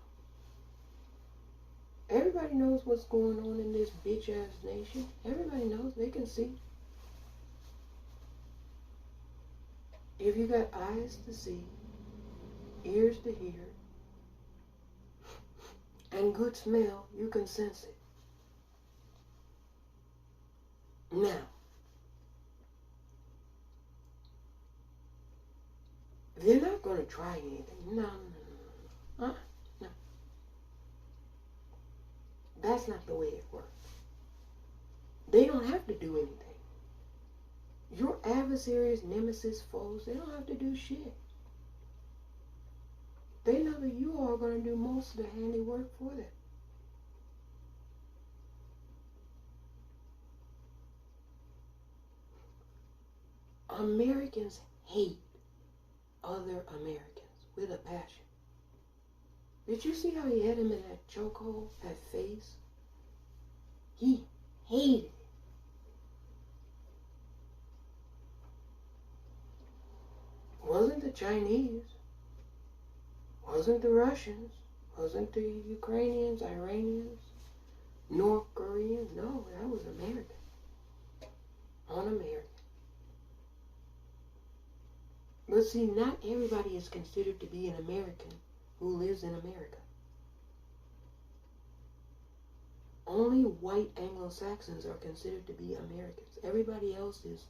Everybody knows what's going on in this bitch-ass nation. Everybody knows. They can see. If you got eyes to see, ears to hear, and good smell, you can sense it. Now, They're not going to try anything. No. No. That's not the way it works. They don't have to do anything. Your adversaries, nemesis, foes, they don't have to do shit. They know that you are going to do most of the handiwork for them. Americans hate other Americans with a passion. Did you see how he had him in that chokehold, that face? He hated it. Wasn't the Chinese, wasn't the Russians, wasn't the Ukrainians, Iranians, North Koreans. No, that was American. Un-American. But see, not everybody is considered to be an American who lives in America. Only white Anglo-Saxons are considered to be Americans. Everybody else is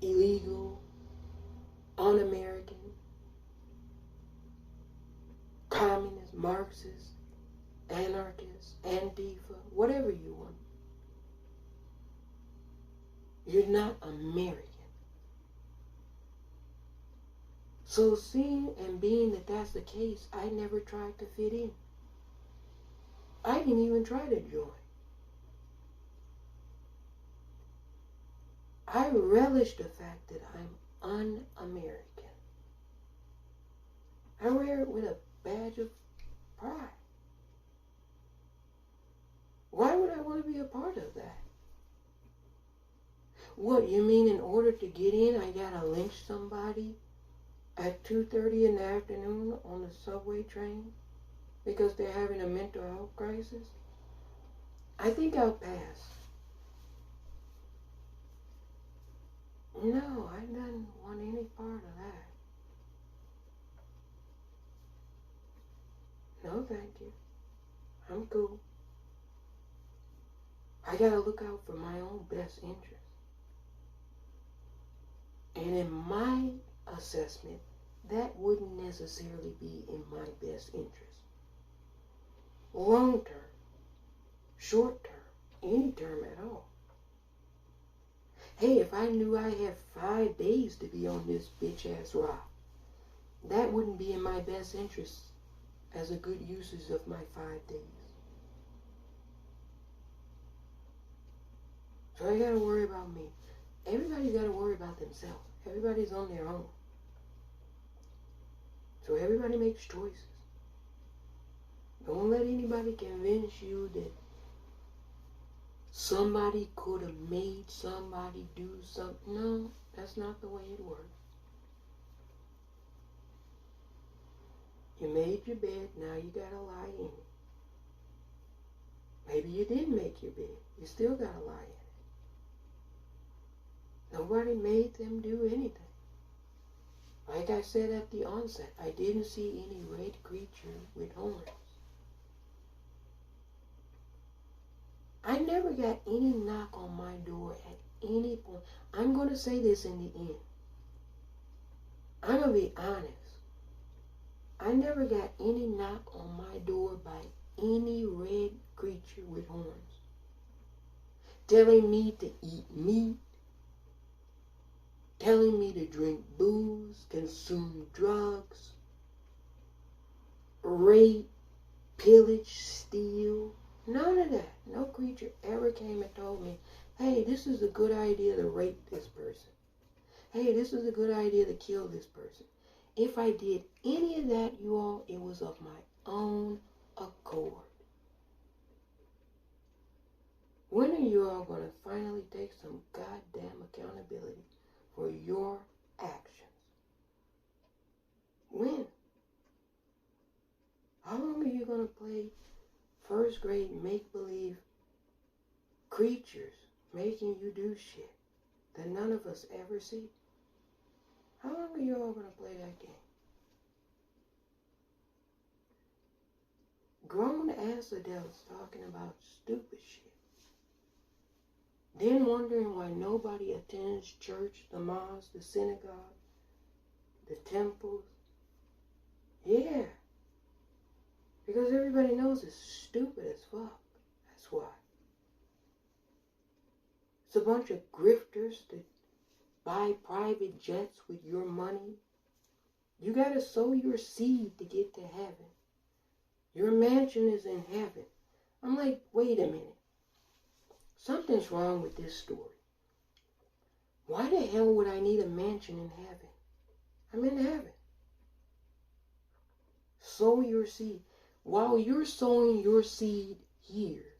illegal, un-American, communist, Marxist, anarchist, Antifa, whatever you want. You're not American. So seeing and being that that's the case, I never tried to fit in. I didn't even try to join. I relish the fact that I'm un-American. I wear it with a badge of pride. Why would I want to be a part of that? What, you mean in order to get in, I gotta lynch somebody at 2:30 in the afternoon on the subway train because they're having a mental health crisis? I think I'll pass. No, I don't want any part of that. No, thank you. I'm cool. I gotta look out for my own best interest. And in my assessment, that wouldn't necessarily be in my best interest. Long term, short term, any term at all. Hey, if I knew I had 5 days to be on this bitch-ass rock, that wouldn't be in my best interest as a good usage of my 5 days. So I gotta worry about me. Everybody's gotta worry about themselves. Everybody's on their own. So everybody makes choices. Don't let anybody convince you that somebody could have made somebody do something. No, that's not the way it works. You made your bed, now you gotta lie in it. Maybe you didn't make your bed. You still gotta lie in it. Nobody made them do anything. Like I said at the onset, I didn't see any red creature with horns. I never got any knock on my door at any point. I'm going to say this in the end. I'm going to be honest. I never got any knock on my door by any red creature with horns, telling me to eat meat, telling me to drink booze, consume drugs, rape, pillage, steal. None of that. No creature ever came and told me, hey, this is a good idea to rape this person. Hey, this is a good idea to kill this person. If I did any of that, you all, it was of my own accord. When are you all going to finally take some goddamn accountability for your actions? When? How long are you going to play first grade make-believe creatures making you do shit that none of us ever see? How long are you all going to play that game? Grown ass adults talking about stupid shit. Then wondering why nobody attends church, the mosque, the synagogue, the temples. Yeah. Because everybody knows it's stupid as fuck. That's why. It's a bunch of grifters that buy private jets with your money. You gotta sow your seed to get to heaven. Your mansion is in heaven. I'm like, wait a minute. Something's wrong with this story. Why the hell would I need a mansion in heaven? I'm in heaven. Sow your seed. While you're sowing your seed here,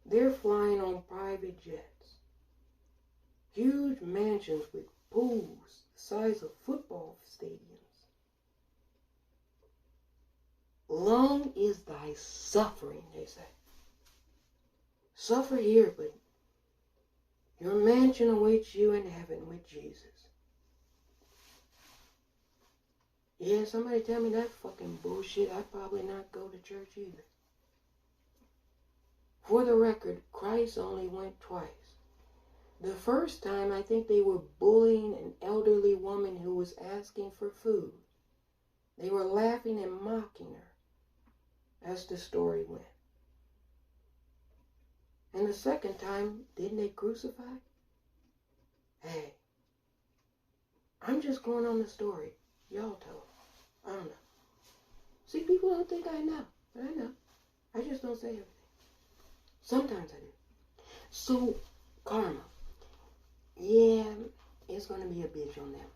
they're flying on private jets. Huge mansions with pools the size of football stadiums. Long is thy suffering, they say. Suffer here, but your mansion awaits you in heaven with Jesus. Yeah, somebody tell me that fucking bullshit. I'd probably not go to church either. For the record, Christ only went twice. The first time, I think they were bullying an elderly woman who was asking for food. They were laughing and mocking her, as the story went. And the second time, didn't they crucify? Hey, I'm just going on the story. Y'all tell. I don't know. See, people don't think I know, but I know. I just don't say everything. Sometimes I do. So, karma. Yeah, it's going to be a bitch on them.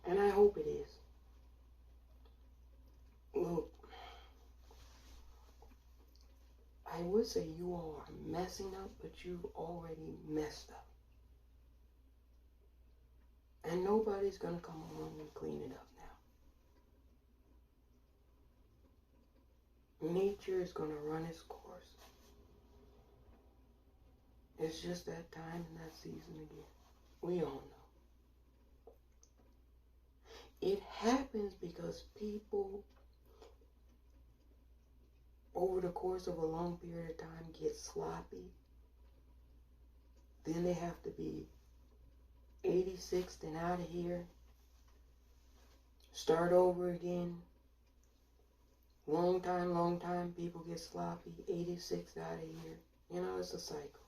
And I hope it is. Look, I would say you all are messing up, but you've already messed up. And nobody's going to come along and clean it up now. Nature is going to run its course. It's just that time and that season again. We all know. It happens because people, over the course of a long period of time, get sloppy. Then they have to be 86th and out of here. Start over again. Long time, people get sloppy. 86th out of here. You know, it's a cycle.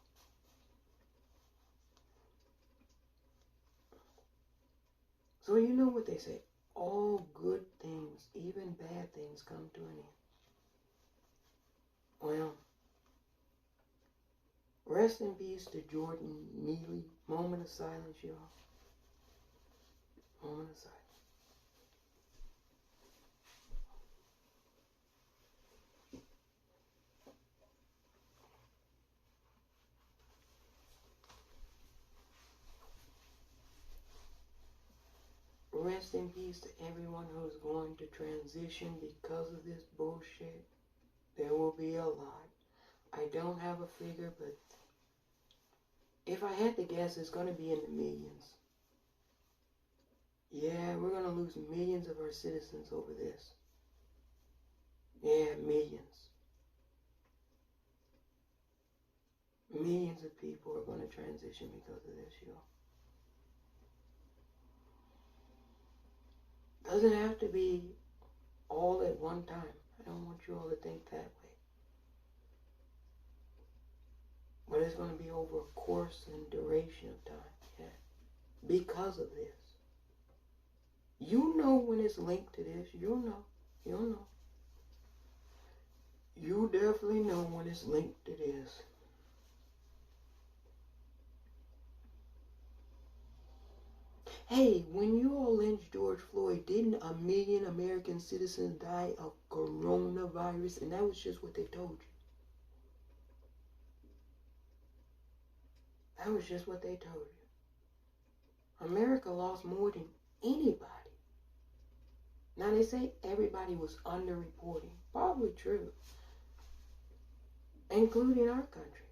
So you know what they say. All good things, even bad things, come to an end. Well, rest in peace to Jordan Neely. Moment of silence, y'all. Moment of silence. Rest in peace to everyone who's going to transition because of this bullshit. There will be a lot. I don't have a figure, but if I had to guess, it's going to be in the millions. Yeah, we're going to lose millions of our citizens over this. Yeah, millions. Millions of people are going to transition because of this, y'all. Doesn't have to be all at one time. I don't want you all to think that way. But it's going to be over a course and duration of time. Yeah. Because of this. You know when it's linked to this. You'll know. You'll know. You definitely know when it's linked to this. Hey, when you all lynched George Floyd, didn't 1 million American citizens die of coronavirus? And that was just what they told you. That was just what they told you. America lost more than anybody. Now they say everybody was underreporting. Probably true. Including our country,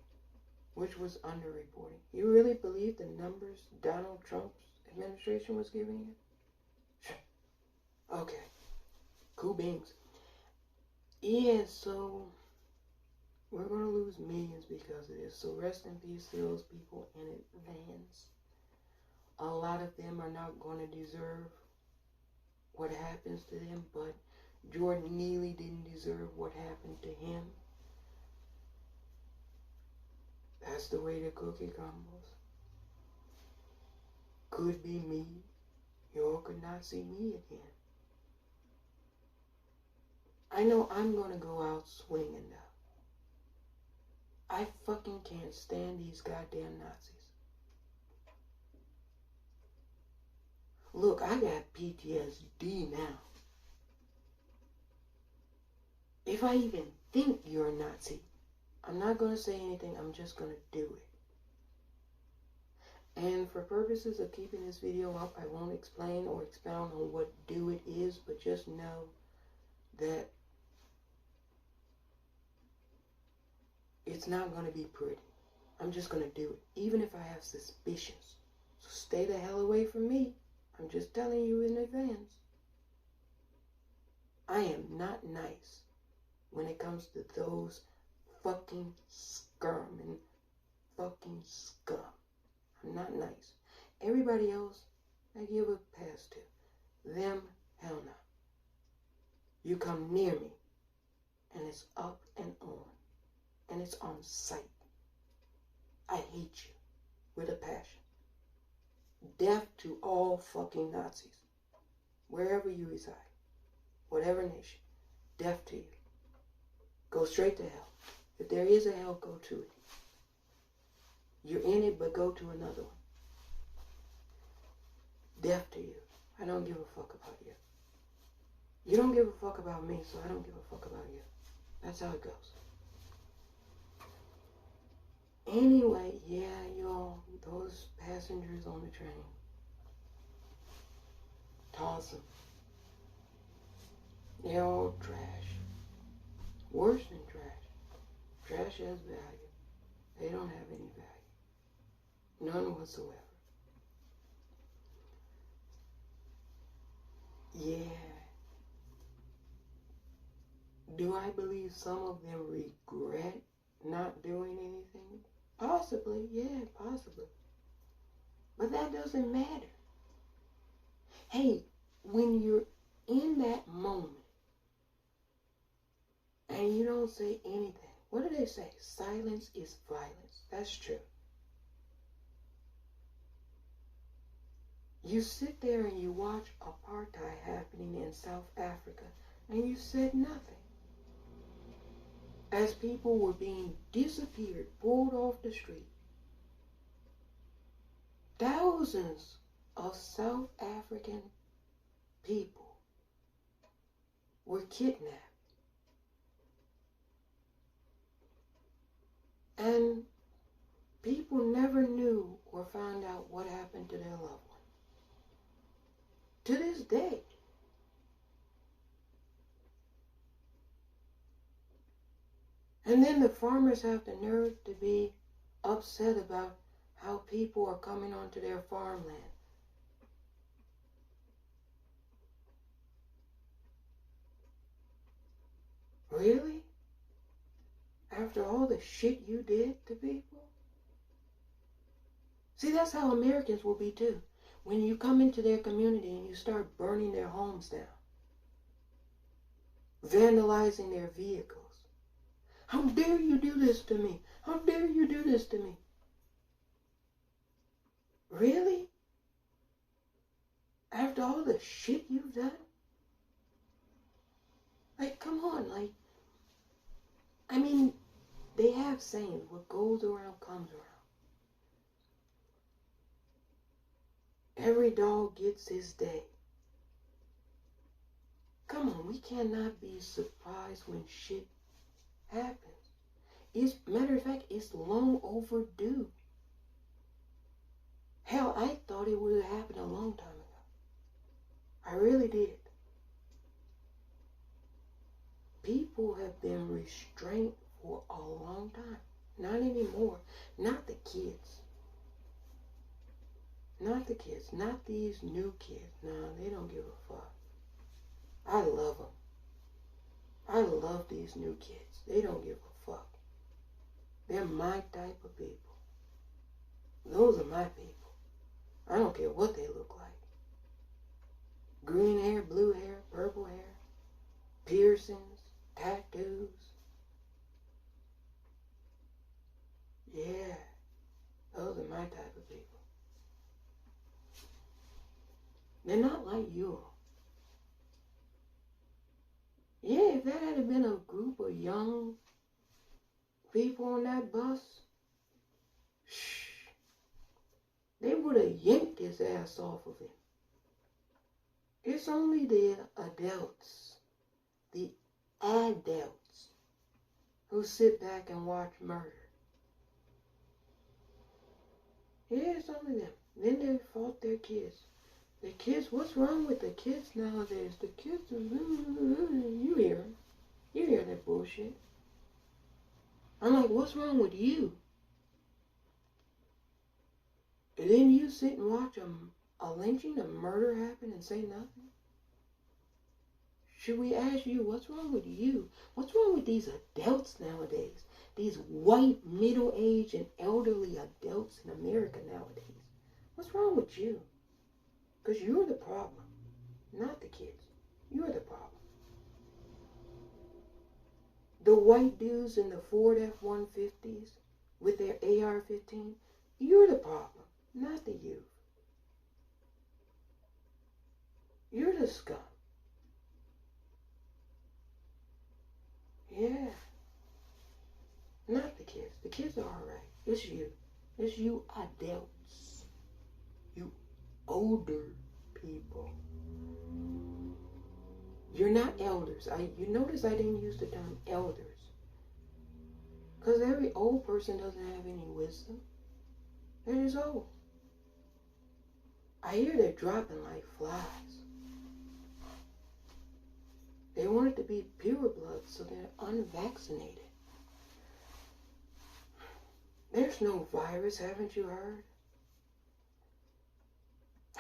which was underreporting. You really believe the numbers Donald Trump's administration was giving you? Okay. Cool beans. Yeah, so we're going to lose millions because of this. So rest in peace to those people in advance. A lot of them are not going to deserve what happens to them, but Jordan Neely didn't deserve what happened to him. That's the way the cookie crumbles. Could be me. Y'all could not see me again. I know I'm gonna go out swinging now. I fucking can't stand these goddamn Nazis. Look, I got PTSD now. If I even think you're a Nazi, I'm not going to say anything. I'm just going to do it. And for purposes of keeping this video up, I won't explain or expound on what do it is, but just know that it's not going to be pretty. I'm just going to do it, even if I have suspicions. So stay the hell away from me. I'm just telling you in advance. I am not nice when it comes to those fucking scum and fucking scum. I'm not nice. Everybody else, I give a pass to. Them, hell no. You come near me, and it's up and on, and it's on sight. I hate you with a passion. Death to all fucking Nazis, wherever you reside, whatever nation, death to you. Go straight to hell. If there is a hell, go to it. You're in it, but go to another one. Death to you. I don't give a fuck about you. You don't give a fuck about me, so I don't give a fuck about you. That's how it goes. Anyway, yeah, y'all, those passengers on the train, toss them. They're all trash. Worse than trash. Trash has value. They don't have any value. None whatsoever. Yeah. Do I believe some of them regret not doing anything? Possibly, yeah, possibly. But that doesn't matter. Hey, when you're in that moment and you don't say anything, what do they say? Silence is violence. That's true. You sit there and you watch apartheid happening in South Africa and you said nothing. As people were being disappeared, pulled off the street, thousands of South African people were kidnapped. And people never knew or found out what happened to their loved one. To this day. And then the farmers have the nerve to be upset about how people are coming onto their farmland. Really? After all the shit you did to people? See, that's how Americans will be too. When you come into their community and you start burning their homes down, vandalizing their vehicles. How dare you do this to me? How dare you do this to me? Really? After all the shit you've done? Like, come on, like, I mean, they have sayings, what goes around comes around. Every dog gets his day. Come on, we cannot be surprised when shit happens. Matter of fact, it's long overdue. Hell, I thought it would have happened a long time ago. I really did. People have been restrained for a long time. Not anymore. Not the kids. Not the kids. Not these new kids. No, they don't give a fuck. I love them. I love these new kids. They don't give a fuck. They're my type of people. Those are my people. I don't care what they look like. Green hair, blue They're not like you. Yeah, if that had been a group of young people on that bus, they would have yanked his ass off of him. It's only the adults, who sit back and watch murder. Yeah, it's only them. Then they fought their kids. The kids, what's wrong with the kids nowadays? The kids, you hear them. You hear that bullshit. I'm like, what's wrong with you? And then you sit and watch a lynching, a murder happen and say nothing? Should we ask you, what's wrong with you? What's wrong with these adults nowadays? These white, middle-aged, and elderly adults in America nowadays. What's wrong with you? Because you're the problem, not the kids. You're the problem. The white dudes in the Ford F-150s with their AR-15, you're the problem, not the youth. You're the scum. Yeah. Not the kids. The kids are alright. It's you. It's you adults. You older people. You're not elders. You notice I didn't use the term elders. Because every old person doesn't have any wisdom. They're just old. I hear they're dropping like flies. They want it to be pure blood, so they're unvaccinated. There's no virus, haven't you heard?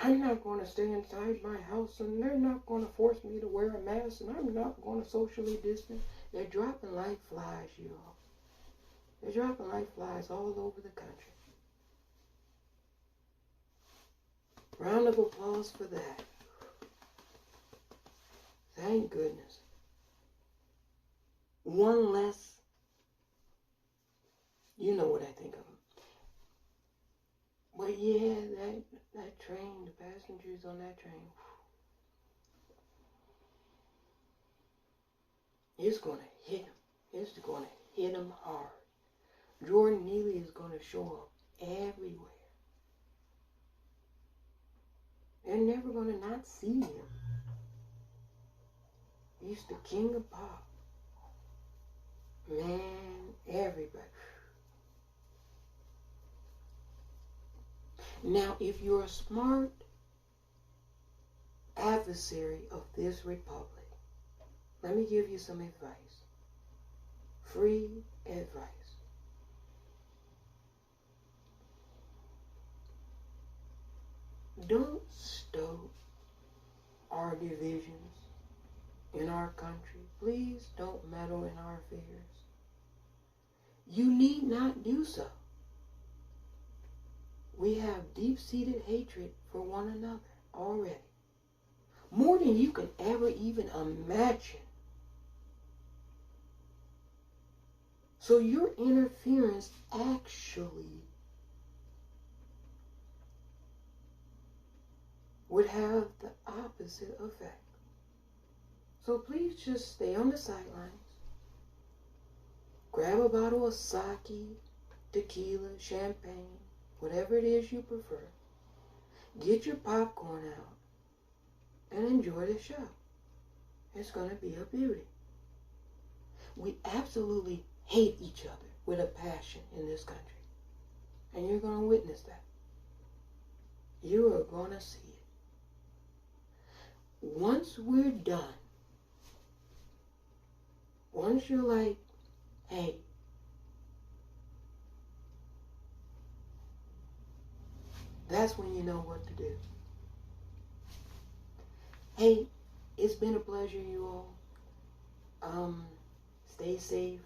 I'm not going to stay inside my house, and they're not going to force me to wear a mask, and I'm not going to socially distance. They're dropping like flies, you all. They're dropping like flies all over the country. Round of applause for that. Thank goodness. One less, you know what I think of them. But yeah, that train, the passengers on that train, it's going to hit them. It's going to hit them hard. Jordan Neely is going to show up everywhere. They're never going to not see him. He's the king of pop. Man, everybody. Now, if you're a smart adversary of this republic, let me give you some advice. Free advice. Don't stoke our divisions in our country. Please don't meddle in our affairs. You need not do so. We have deep-seated hatred for one another already. More than you can ever even imagine. So your interference actually would have the opposite effect. So please just stay on the sidelines. Grab a bottle of sake, tequila, champagne, whatever it is you prefer. Get your popcorn out and enjoy the show. It's going to be a beauty. We absolutely hate each other with a passion in this country. And you're going to witness that. You are going to see it. Once we're done, once you're like, hey, that's when you know what to do. Hey, it's been a pleasure, you all. Stay safe.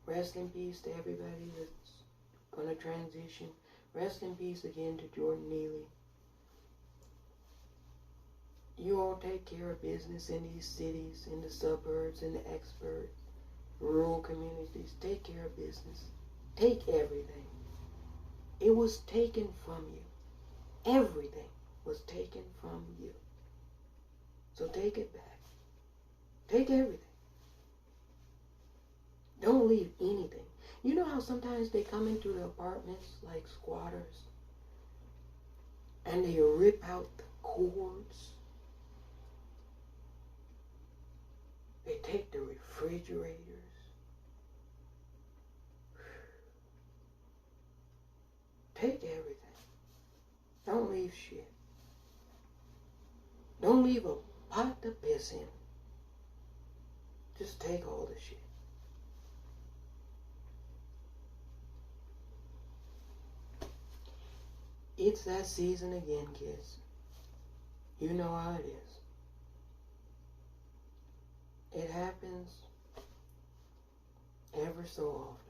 Rest in peace to everybody that's going to transition. Rest in peace again to Jordan Neely. You all take care of business in these cities, in the suburbs, in the expert, rural communities. Take care of business. Take everything. It was taken from you. Everything was taken from you. So take it back. Take everything. Don't leave anything. You know how sometimes they come into the apartments like squatters and they rip out the cords? They take the refrigerators. Take everything. Don't leave shit. Don't leave a pot to piss in. Just take all the shit. It's that season again, kids. You know how it is. It happens ever so often.